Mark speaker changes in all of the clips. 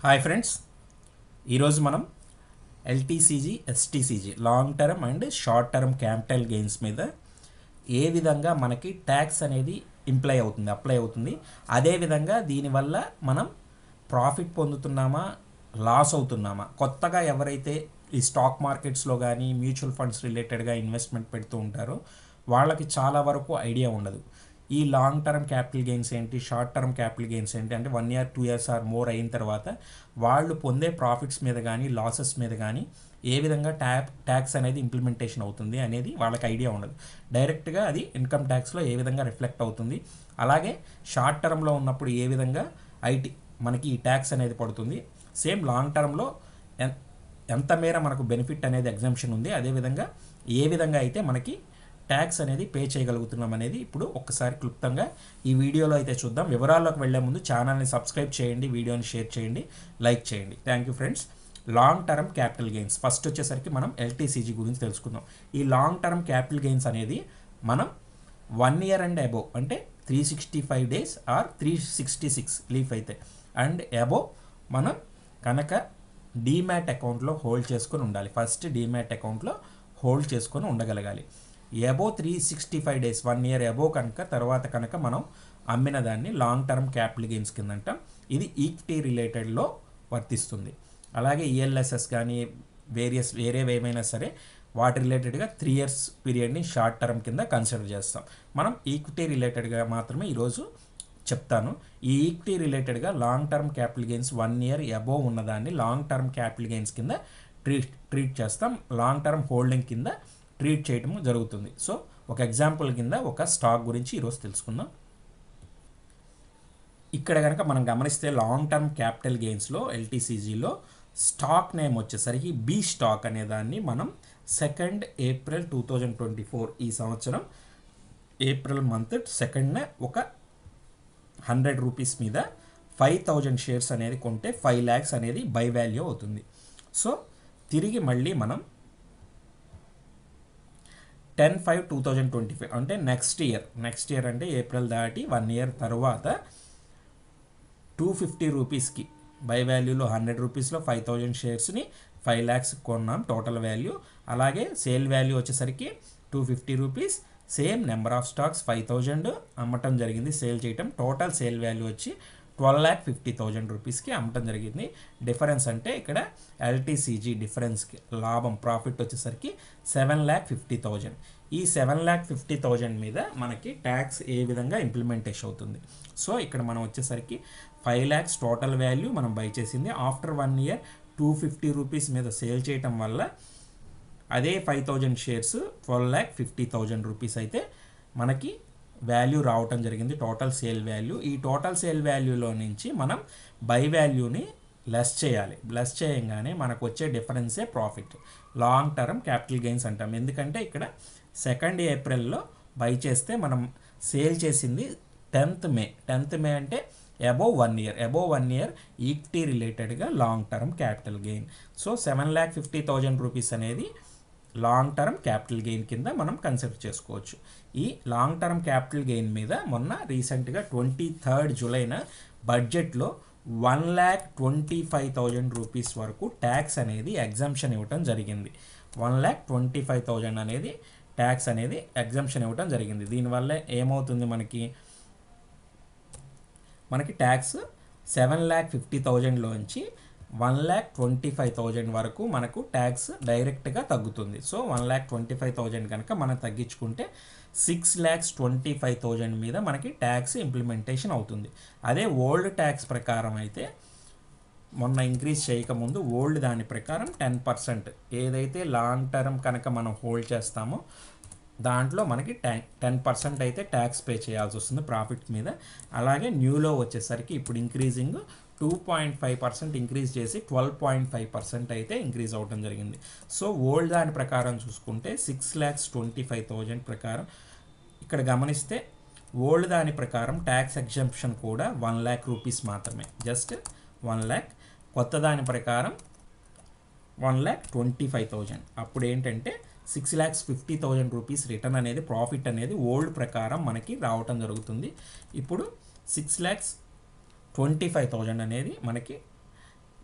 Speaker 1: Hi friends, ఈరోజు మనం LTCG ఎస్టీసీజీ long term and short term capital gains మీద ఏ విధంగా మనకి ట్యాక్స్ అనేది అప్లై అవుతుంది, అదేవిధంగా దీనివల్ల మనం ప్రాఫిట్ పొందుతున్నామా లాస్ అవుతున్నామా, కొత్తగా ఎవరైతే ఈ స్టాక్ మార్కెట్స్లో కానీ మ్యూచువల్ ఫండ్స్ రిలేటెడ్గా ఇన్వెస్ట్మెంట్ పెడుతూ ఉంటారో వాళ్ళకి చాలా వరకు ఐడియా ఉండదు. ఈ లాంగ్ టర్మ్ క్యాపిటల్ గెయిన్స్ ఏంటి, షార్ట్ టర్మ్ క్యాపిటల్ గెయిన్స్ ఏంటి అంటే 1 year 2 years ఆర్ మోర్ అయిన తర్వాత వాళ్ళు పొందే ప్రాఫిట్స్ మీద కానీ లాసెస్ మీద కానీ ఏ విధంగా ట్యాక్స్ అనేది ఇంప్లిమెంటేషన్ అవుతుంది అనేది వాళ్ళకి ఐడియా ఉండదు. డైరెక్ట్గా అది ఇన్కమ్ ట్యాక్స్లో ఏ విధంగా రిఫ్లెక్ట్ అవుతుంది, అలాగే షార్ట్ టర్మ్లో ఉన్నప్పుడు ఏ విధంగా మనకి ఈ ట్యాక్స్ అనేది పడుతుంది, సేమ్ లాంగ్ టర్మ్లో ఎంత మేర మనకు బెనిఫిట్ అనేది ఎగ్జంప్షన్ ఉంది, అదేవిధంగా ఏ విధంగా అయితే మనకి ట్యాక్స్ అనేది పే చేయగలుగుతున్నాం అనేది ఇప్పుడు ఒక్కసారి క్లుప్తంగా ఈ వీడియోలో అయితే చూద్దాం. వివరాల్లోకి వెళ్లే ముందు ఛానల్ని సబ్స్క్రైబ్ చేయండి, వీడియోని షేర్ చేయండి, లైక్ చేయండి. Thank you friends. Long term capital gains first వచ్చేసరికి మనం ఎల్టీసీజీ గురించి తెలుసుకుందాం. ఈ లాంగ్ టర్మ్ క్యాపిటల్ గెయిన్స్ అనేది మనం 1 year అండ్ అబోవ్ అంటే 365 days ఆర్ 366 లీఫ్ అయితే అండ్ అబోవ్ మనం కనుక డీమ్యాట్ అకౌంట్లో హోల్డ్ చేసుకొని ఉండాలి. ఫస్ట్ డీమ్యాట్ అకౌంట్లో హోల్డ్ చేసుకొని ఉండగలగాలి. అబోవ్ 365 days 1 year అబోవ్ తర్వాత కనుక మనం అమ్మిన దాన్ని లాంగ్ టర్మ్ క్యాపిటల్ గెయిన్స్ కింద అంటాం. ఇది ఈక్విటీ రిలేటెడ్లో వర్తిస్తుంది. అలాగే ఈఎల్ఎస్ఎస్ కానీ వేరేవి ఏమైనా సరే వాటి రిలేటెడ్గా 3 years పీరియడ్ని షార్ట్ టర్మ్ కింద కన్సిడర్ చేస్తాం. మనం ఈక్విటీ రిలేటెడ్గా మాత్రమే ఈరోజు చెప్తాను. ఈ ఈక్విటీ రిలేటెడ్గా long term capital gains 1 year above ఉన్నదాన్ని లాంగ్ టర్మ్ క్యాపిటల్ గెయిన్స్ కింద ట్రీట్ చేస్తాం. లాంగ్ టర్మ్ హోల్డింగ్ కింద ట్రీట్ చేయడం జరుగుతుంది. సో ఒక ఎగ్జాంపుల్ కింద ఒక స్టాక్ గురించి ఈరోజు తెలుసుకుందాం. ఇక్కడ కనుక మనం గమనిస్తే లాంగ్ టర్మ్ క్యాపిటల్ గెయిన్స్లో ఎల్టీసీజీలో స్టాక్ నేమ్ వచ్చేసరికి బి స్టాక్ అనే దాన్ని మనం 2nd April 2024 ఈ సంవత్సరం ఏప్రిల్ మంత్ 2nd ఒక 100 rupees మీద 5,000 shares అనేది కొంటే 5 lakhs అనేది బై వాల్యూ అవుతుంది. సో తిరిగి మళ్ళీ మనం 10/5/2025 అంటే నెక్స్ట్ ఇయర్ అంటే ఏప్రిల్ దాటి 1 year తర్వాత 250 rupeesకి బై వాల్యూలో 100 rupeesలో 5,000 sharesని 5 lakhs కొన్నాం టోటల్ వాల్యూ. అలాగే సేల్ వాల్యూ వచ్చేసరికి 250 rupees, same number of stocks 5,000 అమ్మటం జరిగింది, సేల్ చేయటం. టోటల్ సేల్ వాల్యూ వచ్చి 12,50,000 rupeesకి అమ్మటం జరిగింది. డిఫరెన్స్ అంటే ఇక్కడ ఎల్టీసీజీ డిఫరెన్స్కి లాభం ప్రాఫిట్ వచ్చేసరికి 7,50,000. ఈ 7,50,000 మీద మనకి ట్యాక్స్ ఏ విధంగా ఇంప్లిమెంటేషన్ అవుతుంది. సో ఇక్కడ మనం వచ్చేసరికి 5 lakhs టోటల్ వాల్యూ మనం బై చేసింది. ఆఫ్టర్ 1 year 250 rupees మీద సేల్ చేయటం వల్ల అదే 5,000 shares 12,50,000 rupees అయితే మనకి వాల్యూ రావటం జరిగింది, టోటల్ సేల్ వాల్యూ. ఈ టోటల్ సేల్ వాల్యూలో నుంచి మనం బై వాల్యూని లెస్ చేయాలి. లెస్ చేయగానే మనకు వచ్చే డిఫరెన్సే profit, long term capital gains అంటాం. ఎందుకంటే ఇక్కడ 2nd Aprilలో బై చేస్తే మనం సేల్ చేసింది 10th May అంటే అబోవ్ 1 year ఈక్విటీ రిలేటెడ్గా long term capital gain. So 7,50,000 rupees అనేది లాంగ్ టర్మ్ క్యాపిటల్ గెయిన్ కింద మనం కన్సిడర్ చేసుకోవచ్చు. ఈ లాంగ్ టర్మ్ క్యాపిటల్ గెయిన్ మీద మొన్న రీసెంట్గా 23rd Julyన బడ్జెట్లో 1,25,000 rupees వరకు ట్యాక్స్ అనేది ఎగ్జంప్షన్ ఇవ్వటం జరిగింది. 1,25,000 అనేది ట్యాక్స్ అనేది ఎగ్జంప్షన్ ఇవ్వటం జరిగింది. దీనివల్ల ఏమవుతుంది, మనకి ట్యాక్స్ 7,50,000లోంచి 1,25,000 వరకు మనకు ట్యాక్స్ డైరెక్ట్గా తగ్గుతుంది. సో 1,25,000 కనుక మనం తగ్గించుకుంటే 6,25,000 మీద మనకి ట్యాక్స్ ఇంప్లిమెంటేషన్ అవుతుంది. అదే ఓల్డ్ ట్యాక్స్ ప్రకారం అయితే మొన్న ఇంక్రీజ్ చేయకముందు ఓల్డ్ దాని ప్రకారం 10% ఏదైతే లాంగ్ టర్మ్ కనుక మనం హోల్డ్ చేస్తామో దాంట్లో మనకి 10% అయితే ట్యాక్స్ పే చేయాల్సి వస్తుంది ప్రాఫిట్ మీద. అలాగే న్యూలో వచ్చేసరికి ఇప్పుడు ఇంక్రీజింగ్ 2.5% ఇంక్రీజ్ చేసి 12.5% అయితే ఇంక్రీజ్ అవ్వడం జరిగింది. సో ఓల్డ్ దాని ప్రకారం చూసుకుంటే 6,25,000 ప్రకారం ఇక్కడ గమనిస్తే ఓల్డ్ దాని ప్రకారం ట్యాక్స్ ఎగ్జంప్షన్ కూడా 1 lakh rupees మాత్రమే, జస్ట్ 1 lakh. కొత్త దాని ప్రకారం 1,25,000. అప్పుడు ఏంటంటే 6,50,000 rupees రిటర్న్ అనేది ప్రాఫిట్ అనేది ఓల్డ్ ప్రకారం మనకి రావటం జరుగుతుంది. ఇప్పుడు 6,25,000 అనేది మనకి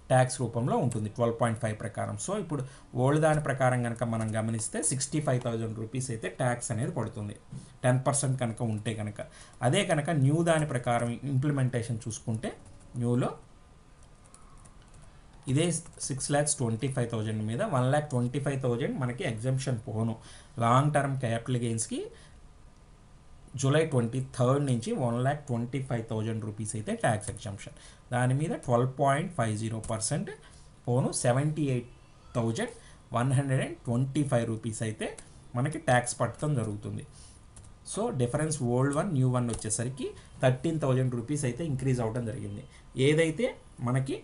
Speaker 1: ట్యాక్స్ రూపంలో ఉంటుంది 12.5 ప్రకారం. సో ఇప్పుడు ఓల్డ్ దాని ప్రకారం కనుక మనం గమనిస్తే 65,000 రూపీస్ అయితే ట్యాక్స్ అనేది పడుతుంది 10% కనుక ఉంటే కనుక. అదే కనుక న్యూ దాని ప్రకారం ఇంప్లిమెంటేషన్ చూసుకుంటే న్యూలో ఇదే 6,25,000 మీద 1,25,000 మనకి ఎగ్జంప్షన్ పోను లాంగ్ టర్మ్ క్యాపిటల్ గెయిన్స్కి జూలై 23 నుంచి 1,25,000 రూపీస్ అయితే ట్యాక్స్ ఎగ్జంప్షన్. దాని మీద 12.50% పోను 78,125 రూపీస్ అయితే మనకి ట్యాక్స్ పట్టడం జరుగుతుంది. So difference old one new one వచ్చేసరికి 13,000 రూపీస్ అయితే ఇంక్రీజ్ అవ్వడం జరిగింది. ఏదైతే మనకి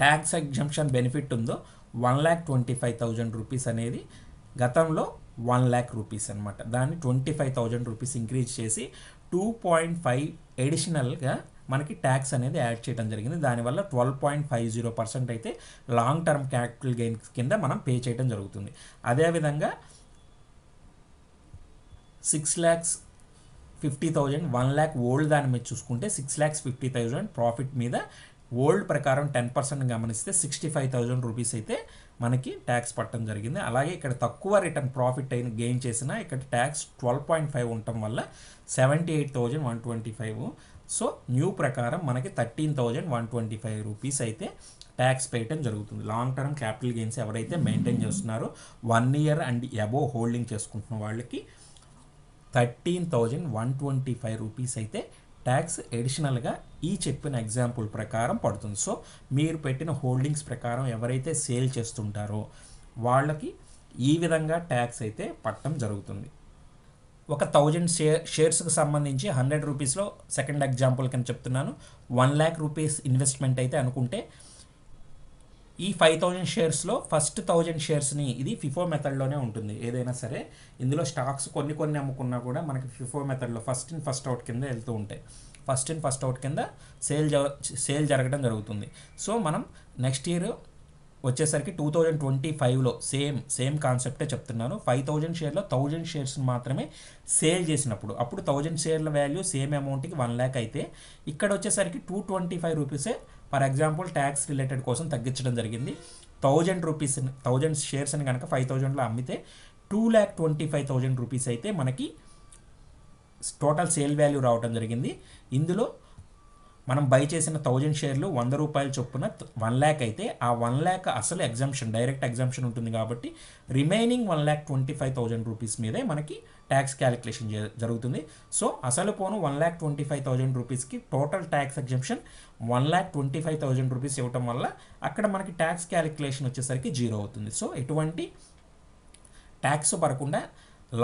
Speaker 1: ట్యాక్స్ ఎగ్జంప్షన్ బెనిఫిట్ ఉందో 1,25,000 రూపీస్ అనేది గతంలో 1,00,000 రూపీస్ అనమాట. దాన్ని 25,000 రూపీస్ ఇంక్రీజ్ చేసి 2.5 ఎడిషనల్గా మనకి ట్యాక్స్ అనేది యాడ్ చేయడం జరిగింది. దానివల్ల 12.50% అయితే లాంగ్ టర్మ్ క్యాపిటల్ గెయిన్స్ కింద మనం పే చేయడం జరుగుతుంది. అదేవిధంగా 6,50,000 1,00,000 ఓల్డ్ దాని మీద చూసుకుంటే 6,50,000 ప్రాఫిట్ మీద ఓల్డ్ ప్రకారం 10% గమనిస్తే 65,000 రూపీస్ అయితే మనకి ట్యాక్స్ పట్టడం జరిగింది. అలాగే ఇక్కడ తక్కువ రిటర్న్ ప్రాఫిట్ అయిన గెయిన్ చేసినా ఇక్కడ ట్యాక్స్ 12.5 ఉండటం వల్ల 78,125. సో న్యూ ప్రకారం మనకి 13,125 రూపీస్ అయితే ట్యాక్స్ పేయటం జరుగుతుంది. లాంగ్ టర్మ్ క్యాపిటల్ గెయిన్స్ ఎవరైతే మెయింటైన్ చేస్తున్నారో 1 ఇయర్ అండ్ అబోవ్ హోల్డింగ్ చేసుకుంటున్న వాళ్ళకి 13,125 రూపీస్ అయితే ట్యాక్స్ ఎడిషనల్గా ఈ చెప్పిన ఎగ్జాంపుల్ ప్రకారం పడుతుంది. సో మీరు పెట్టిన హోల్డింగ్స్ ప్రకారం ఎవరైతే సేల్ చేస్తుంటారో వాళ్ళకి ఈ విధంగా ట్యాక్స్ అయితే పట్టడం జరుగుతుంది. ఒక 1000 షేర్స్కి సంబంధించి 100 రూపీస్లో సెకండ్ ఎగ్జాంపుల్ కింద చెప్తున్నాను. 1,00,000 రూపీస్ ఇన్వెస్ట్మెంట్ అయితే అనుకుంటే ఈ 5,000 షేర్స్లో ఫస్ట్ 1,000 షేర్స్ని ఇది ఫిఫో మెథడ్లోనే ఉంటుంది. ఏదైనా సరే ఇందులో స్టాక్స్ కొన్ని అమ్ముకున్నా కూడా మనకి ఫిఫో మెథడ్లో ఫస్ట్ ఇన్ ఫస్ట్ అవుట్ కింద వెళ్తూ ఉంటాయి. ఫస్ట్ ఇన్ ఫస్ట్ అవుట్ కింద సేల్ జరగడం జరుగుతుంది. సో మనం నెక్స్ట్ ఇయర్ వచ్చేసరికి 2025లో సేమ్ కాన్సెప్టే చెప్తున్నాను. 5,000 షేర్లో 1,000 షేర్స్ మాత్రమే సేల్ చేసినప్పుడు అప్పుడు 1,000 షేర్ల వాల్యూ సేమ్ అమౌంట్కి 1,00,000 అయితే ఇక్కడ వచ్చేసరికి 225 రూపీసే ఫర్ ఎగ్జాంపుల్ ట్యాక్స్ రిలేటెడ్ కోసం తగ్గించడం జరిగింది. 1,000 షేర్స్ని కనుక 5,000లో అమ్మితే 2,25,000 రూపీస్ అయితే మనకి టోటల్ సేల్ వాల్యూ రావడం జరిగింది. ఇందులో మనం బై చేసిన 1,000 షేర్లు 100 రూపాయల చొప్పున 1,00,000 అయితే ఆ 1,00,000 అసలు ఎగ్జంప్షన్ డైరెక్ట్ ఎగ్జంప్షన్ ఉంటుంది కాబట్టి రిమైనింగ్ 1,25,000 రూపీస్ మీదే మనకి ట్యాక్స్ క్యాలిక్యులేషన్ జరుగుతుంది. సో అసలు పోను 1,25,000 రూపీస్కి టోటల్ ట్యాక్స్ ఎగ్జంప్షన్ 1,25,000 రూపీస్ ఇవ్వటం వల్ల అక్కడ మనకి ట్యాక్స్ క్యాలిక్యులేషన్ వచ్చేసరికి 0 అవుతుంది. సో ఎటువంటి ట్యాక్స్ పడకుండా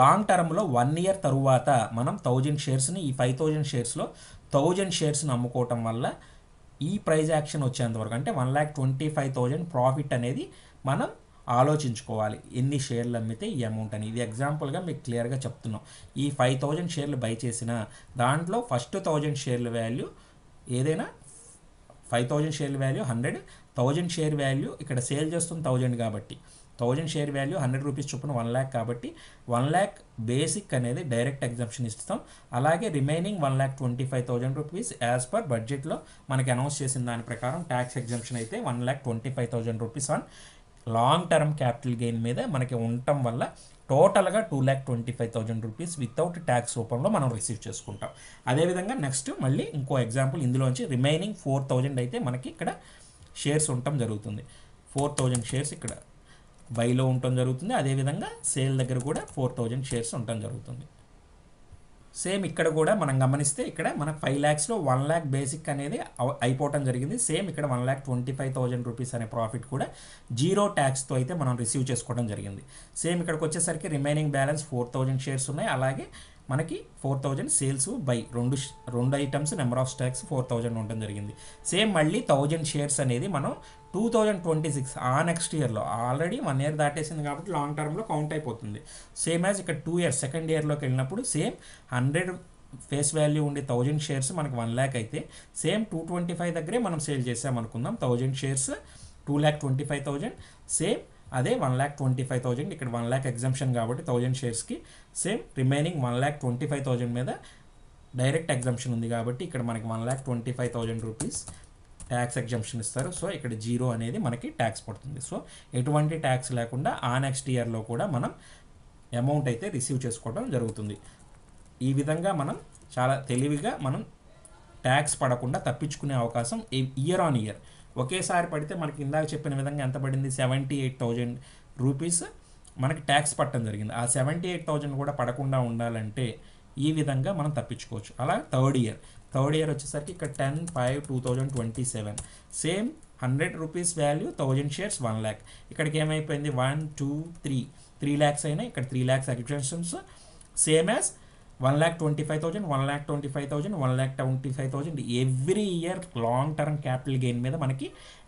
Speaker 1: లాంగ్ టర్మ్లో 1 ఇయర్ తరువాత మనం 1,000 షేర్స్ని ఈ 5,000 షేర్స్లో 1,000 షేర్స్ని అమ్ముకోవటం వల్ల ఈ ప్రైజ్ యాక్షన్ వచ్చేంతవరకు అంటే 1,25,000 ప్రాఫిట్ అనేది మనం ఆలోచించుకోవాలి. ఎన్ని షేర్లు అమ్మితే ఈ అమౌంట్ అని. ఇది ఎగ్జాంపుల్గా మీకు క్లియర్గా చెప్తున్నాం. ఈ 5,000 షేర్లు బై చేసిన దాంట్లో ఫస్ట్ 1,000 షేర్ల వాల్యూ ఏదైనా 5,000 షేర్ల వాల్యూ 100, 1,000 షేర్ వాల్యూ ఇక్కడ సేల్ చేస్తుంది 1,000 కాబట్టి 1,000 షేర్ వాల్యూ 100 రూపీస్ చొప్పున 1,00,000 కాబట్టి 1,00,000 బేసిక్ అనేది డైరెక్ట్ ఎగ్జంప్షన్ ఇస్తాం. అలాగే రిమైనింగ్ 1,25,000 రూపీస్ యాజ్ పర్ బడ్జెట్లో మనకి అనౌన్స్ చేసిన దాని ప్రకారం ట్యాక్స్ ఎగ్జంప్షన్ అయితే 1,25,000 rupees on long term capital gain మీద మనకి ఉండటం వల్ల టోటల్గా 2,25,000 రూపీస్ వితౌట్ ట్యాక్స్ రూపంలో మనం రిసీవ్ చేసుకుంటాం. అదేవిధంగా నెక్స్ట్ మళ్ళీ ఇంకో ఎగ్జాంపుల్ ఇందులోంచి రిమైనింగ్ 4,000 అయితే మనకి ఇక్కడ షేర్స్ ఉండటం జరుగుతుంది. 4,000 షేర్స్ ఇక్కడ బైలో ఉండటం జరుగుతుంది. అదేవిధంగా సేల్ దగ్గర కూడా 4,000 షేర్స్ ఉండటం జరుగుతుంది. సేమ్ ఇక్కడ కూడా మనం గమనిస్తే ఇక్కడ మన 5 lakhsలో 1,00,000 బేసిక్ అనేది అయిపోవటం జరిగింది. సేమ్ ఇక్కడ 1,25,000 రూపీస్ అనే ప్రాఫిట్ కూడా 0 ట్యాక్స్తో అయితే మనం రిసీవ్ చేసుకోవడం జరిగింది. సేమ్ ఇక్కడికి వచ్చేసరికి రిమైనింగ్ బ్యాలెన్స్ 4,000 షేర్స్ ఉన్నాయి. అలాగే మనకి 4,000 సేల్స్ బై రెండు ఐటమ్స్ నెంబర్ ఆఫ్ స్టాక్స్ 4,000 ఉండడం జరిగింది. సేమ్ మళ్ళీ 1,000 షేర్స్ అనేది మనం 2026 ఆ నెక్స్ట్ ఇయర్లో ఆల్రెడీ 1 year దాటేసింది కాబట్టి లాంగ్ టర్మ్లో కౌంట్ అయిపోతుంది. సేమ్ యాజ్ ఇక్కడ 2 years సెకండ్ ఇయర్లోకి వెళ్ళినప్పుడు సేమ్ 100 ఫేస్ వాల్యూ ఉండే 1,000 షేర్స్ మనకు 1,00,000 అయితే సేమ్ 225 దగ్గరే మనం సేల్ చేసామనుకుందాం. 1,000 షేర్స్ 2,25,000 సేమ్ అదే 1,25,000 ఇక్కడ 1,00,000 ఎగ్జంప్షన్ కాబట్టి 1,000 షేర్స్కి సేమ్ రిమైనింగ్ 1,25,000 మీద డైరెక్ట్ ఎగ్జంప్షన్ ఉంది కాబట్టి ఇక్కడ మనకి 1,25,000 రూపీస్ ట్యాక్స్ ఎగ్జంప్షన్ ఇస్తారు. సో ఇక్కడ 0 అనేది మనకి ట్యాక్స్ పడుతుంది. సో ఎటువంటి ట్యాక్స్ లేకుండా ఆ నెక్స్ట్ ఇయర్లో కూడా మనం అమౌంట్ అయితే రిసీవ్ చేసుకోవడం జరుగుతుంది. ఈ విధంగా మనం చాలా తెలివిగా మనం ట్యాక్స్ పడకుండా తప్పించుకునే అవకాశం ఇయర్ ఆన్ ఇయర్. ఒకేసారి పడితే మనకి ఇందాక చెప్పిన విధంగా ఎంత పడింది, 78,000 రూపీస్ మనకి ట్యాక్స్ పట్టడం జరిగింది. ఆ 78,000 కూడా పడకుండా ఉండాలంటే ఈ విధంగా మనం తప్పించుకోవచ్చు. అలా థర్డ్ ఇయర్ వచ్చేసరికి ఇక్కడ 10/5/2027 same 100 rupees value 1000 shares 1 lakh. ఇక్కడికి ఏమైపోయింది 1 2 3 lakhs అయినాయి. ఇక్కడ 3 lakhs exemptions same as 1,25,000 1,25,000 1,25,000 every year long term capital gain మీద మనకి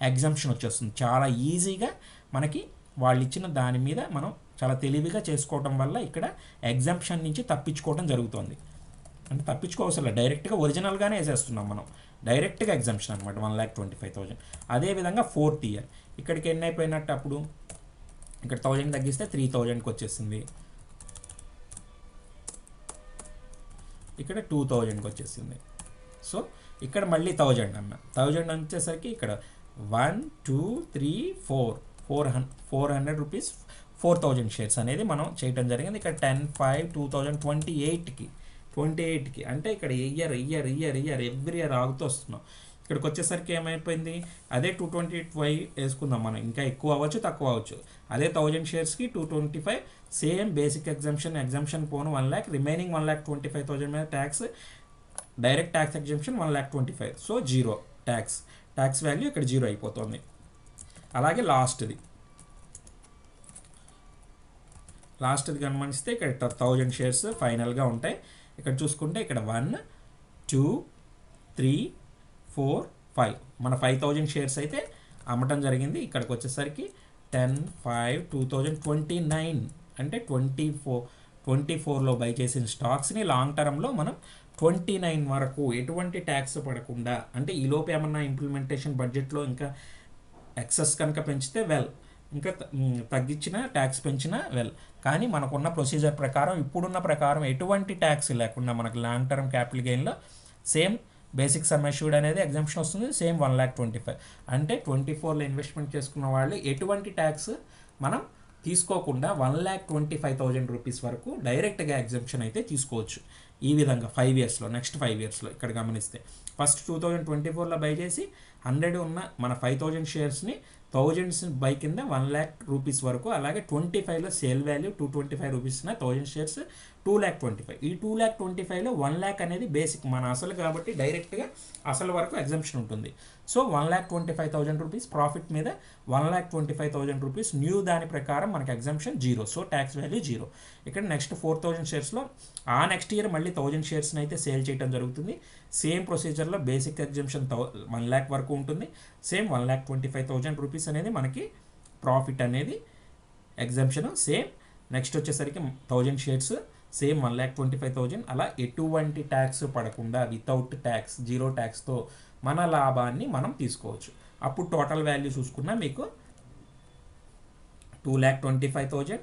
Speaker 1: ఎగ్జంప్షన్ వచ్చేస్తుంది. చాలా ఈజీగా మనకి వాళ్ళు ఇచ్చిన దాని మీద మనం చాలా తెలివిగా చేసుకోవడం వల్ల ఇక్కడ ఎగ్జంప్షన్ నుంచి తప్పించుకోవడం జరుగుతుంది. అంటే తప్పించుకోవసరం డైరెక్ట్గా ఒరిజినల్గానే వేసేస్తున్నాం మనం, డైరెక్ట్గా ఎగ్జంప్షన్ అనమాట 1,25,000. అదేవిధంగా ఫోర్త్ ఇయర్ ఇక్కడికి ఎన్ని అయిపోయినట్టు, అప్పుడు ఇక్కడ 1000 తగ్గిస్తే 3,000కి వచ్చేసింది, ఇక్కడ 2,000కి వచ్చేసింది. సో ఇక్కడ మళ్ళీ 1000 అన్న, 1000 వచ్చేసరికి ఇక్కడ 1 2 3 400 రూపీస్ 4,000 షేర్స్ అనేది మనం చేయడం జరిగింది. ఇక్కడ 10/5/2028కి అంటే ఇక్కడ ఇయర్ ఎవ్రీ ఇయర్ ఆగుతూ వస్తున్నాం. ఇక్కడికి వచ్చేసరికి ఏమైపోయింది, అదే 225 వేసుకుందాం మనం, ఇంకా ఎక్కువ అవ్వచ్చు తక్కువ అవ్వచ్చు. అదే 1000 షేర్స్కి 225 సేమ్ బేసిక్ ఎగ్జంప్షన్ పోను 1 lakh, రిమైనింగ్ 1,25,000 మీద tax, direct tax exemption 1,25,000. So 0 tax value ఇక్కడ 0 అయిపోతుంది. అలాగే లాస్ట్ది గమనిస్తే ఇక్కడ 1000 షేర్స్ ఫైనల్గా ఉంటాయి. ఇక్కడ చూసుకుంటే ఇక్కడ 1 2 3 4 5 మన 5,000 షేర్స్ అయితే అమ్మటం జరిగింది. ఇక్కడికి వచ్చేసరికి 10/5/2029 అంటే 24లో బై చేసిన స్టాక్స్ని లాంగ్ టర్మ్లో మనం 29 వరకు ఎటువంటి ట్యాక్స్ పడకుండా, అంటే ఈలోపు ఏమన్నా ఇంప్లిమెంటేషన్ బడ్జెట్లో ఇంకా ఎక్సెస్ కనుక పెంచితే ఇంకా తగ్గించిన ట్యాక్స్ పెంచిన కానీ మనకున్న ప్రొసీజర్ ప్రకారం ఇప్పుడున్న ప్రకారం ఎటువంటి ట్యాక్స్ లేకుండా మనకు లాంగ్ టర్మ్ క్యాపిటల్ గెయిన్లో సేమ్ బేసిక్ సమ్ అష్యూర్డ్ అనేది ఎగ్జంప్షన్ వస్తుంది. సేమ్ 1,25,000 అంటే 24లో ఇన్వెస్ట్మెంట్ చేసుకున్న వాళ్ళు ఎటువంటి ట్యాక్స్ మనం తీసుకోకుండా 1,25,000 రూపీస్ వరకు డైరెక్ట్గా ఎగ్జంప్షన్ అయితే తీసుకోవచ్చు. ఈ విధంగా 5 ఇయర్స్లో, నెక్స్ట్ 5 ఇయర్స్లో ఇక్కడ గమనిస్తే ఫస్ట్ 2024లో బై చేసి 100 ఉన్న మన 5,000 షేర్స్ని 1000 బై కింద 1 lakh రూపీస్ వరకు, అలాగే 25లో సేల్ వాల్యూ 225 రూపీస్ 1000 షేర్స్ 2,25,000. ఈ 2,25,000లో 1 lakh అనేది బేసిక్ మన అసలు కాబట్టి డైరెక్ట్గా అసలు వరకు ఎగ్జంప్షన్ ఉంటుంది. సో 1,25,000 రూపీస్ ప్రాఫిట్ మీద 1,25,000 రూపీస్ న్యూ దాని ప్రకారం మనకి ఎగ్జంప్షన్ 0. So tax value 0. ఇక్కడ నెక్స్ట్ 4,000 షేర్స్లో ఆ నెక్స్ట్ ఇయర్ మళ్ళీ 1,000 షేర్స్ని అయితే సేల్ చేయడం జరుగుతుంది. సేమ్ ప్రొసీజర్లో బేసిక్ ఎగ్జంప్షన్ 1 lakh వరకు ఉంటుంది. సేమ్ 1,25,000 రూపీస్ అనేది మనకి ప్రాఫిట్ అనేది ఎగ్జంప్షన్. సేమ్ నెక్స్ట్ వచ్చేసరికి 1000 షేర్స్ సేమ్ 1,25,000. అలా ఎటువంటి ట్యాక్స్ పడకుండా వితౌట్ ట్యాక్స్ 0 ట్యాక్స్తో మన లాభాన్ని మనం తీసుకోవచ్చు. అప్పుడు టోటల్ వాల్యూ చూసుకున్నా మీకు 2,25,000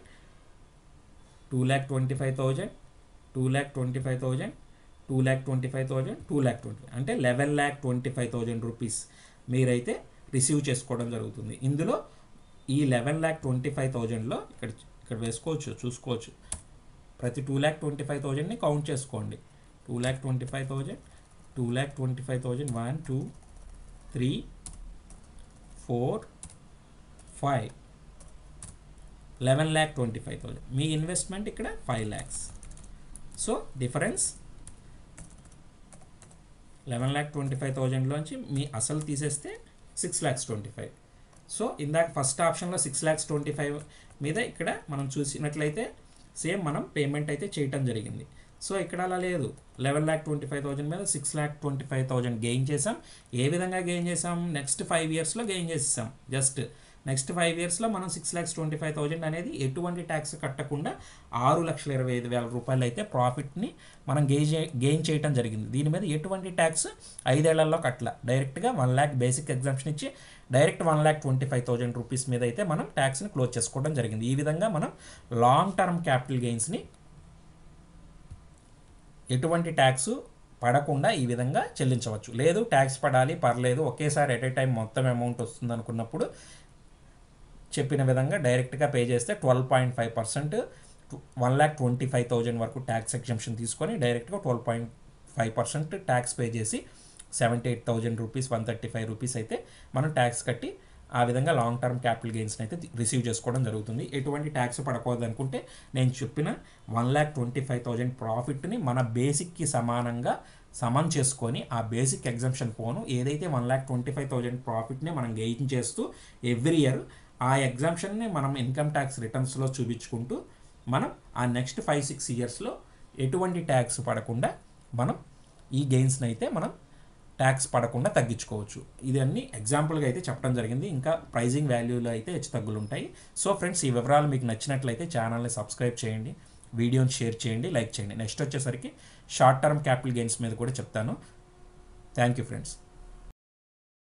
Speaker 1: 2,25,000 2,25,000 2,25,000 2,20,000 అంటే 11,25,000 రూపీస్ మీరైతే రిసీవ్ చేసుకోవడం జరుగుతుంది. ఇందులో ఈ 11,25,000లో ఇక్కడ వేసుకోవచ్చు, చూసుకోవచ్చు. ప్రతి 2,25,000ని కౌంట్ చేసుకోండి. 2,25,000 2,25,000 1 2 3 4 5 11,25,000 మీ ఇన్వెస్ట్మెంట్ ఇక్కడ 5 lakhs. సో డిఫరెన్స్ 11,25,000లోంచి మీ అసలు తీసేస్తే 6,25,000. సో ఇందాక ఫస్ట్ ఆప్షన్లో 6,25,000 మీద ఇక్కడ మనం చూసినట్లయితే సేమ్ మనం పేమెంట్ అయితే చేయటం జరిగింది. సో ఇక్కడ అలా లేదు, 11,25,000 మీద 6,25,000 గెయిన్ చేసాం. ఏ విధంగా గెయిన్ చేసాం, నెక్స్ట్ 5 ఇయర్స్లో గెయిన్ చేసేసాం. జస్ట్ నెక్స్ట్ 5 ఇయర్స్లో మనం 6,25,000 అనేది ఎటువంటి ట్యాక్స్ కట్టకుండా 6,25,000 రూపాయలు అయితే ప్రాఫిట్ని మనం గెయిన్ చేయడం జరిగింది. దీని మీద ఎటువంటి ట్యాక్స్ 5 ఏళ్లలో కట్టల, డైరెక్ట్గా 1 lakh బేసిక్ ఎగ్జంప్షన్ ఇచ్చి డైరెక్ట్ 1,25,000 రూపీస్ మీద అయితే మనం ట్యాక్స్ని క్లోజ్ చేసుకోవడం జరిగింది. ఈ విధంగా మనం లాంగ్ టర్మ్ క్యాపిటల్ గెయిన్స్ని ఎటువంటి ట్యాక్స్ పడకుండా ఈ విధంగా చెల్లించవచ్చు. లేదు ట్యాక్స్ పడాలి పర్లేదు ఒకేసారి ఎట్ ఏ టైం మొత్తం అమౌంట్ వస్తుంది అనుకున్నప్పుడు చెప్పిన విధంగా డైరెక్ట్గా పే చేస్తే 12.5% 1,25,000 వరకు ట్యాక్స్ ఎగ్జంప్షన్ తీసుకొని డైరెక్ట్గా 12.5% ట్యాక్స్ పే చేసి 78,000 రూపీస్ 135 రూపీస్ అయితే మనం ట్యాక్స్ కట్టి ఆ విధంగా లాంగ్ టర్మ్ క్యాపిటల్ గెయిన్స్ని అయితే రిసీవ్ చేసుకోవడం జరుగుతుంది. ఎటువంటి ట్యాక్స్ పడకూడదు అనుకుంటే నేను చెప్పిన 1,25,000 ప్రాఫిట్ని మన బేసిక్కి సమానంగా సమన్ చేసుకొని ఆ బేసిక్ ఎగ్జంప్షన్ పోను ఏదైతే 1,25,000 ప్రాఫిట్ని మనం గెయిన్ చేస్తూ ఎవ్రీ ఇయర్ ఆ ఎగ్జంప్షన్ని మనం ఇన్కమ్ ట్యాక్స్ రిటర్న్స్లో చూపించుకుంటూ మనం ఆ నెక్స్ట్ 5-6 ఇయర్స్లో ఎటువంటి ట్యాక్స్ పడకుండా మనం ఈ గెయిన్స్ని అయితే మనం ట్యాక్స్ పడకుండా తగ్గించుకోవచ్చు. ఇది అన్ని ఎగ్జాంపుల్గా అయితే చెప్పడం జరిగింది. ఇంకా ప్రైజింగ్ వాల్యూలో అయితే హెచ్చు తగ్గులు ఉంటాయి. సో ఫ్రెండ్స్, ఈ వివరాలు మీకు నచ్చినట్లయితే ఛానల్ని సబ్స్క్రైబ్ చేయండి, వీడియోని షేర్ చేయండి, లైక్ చేయండి. నెక్స్ట్ వచ్చేసరికి షార్ట్ టర్మ్ క్యాపిటల్ గెయిన్స్ మీద కూడా చెప్తాను. Thank you friends.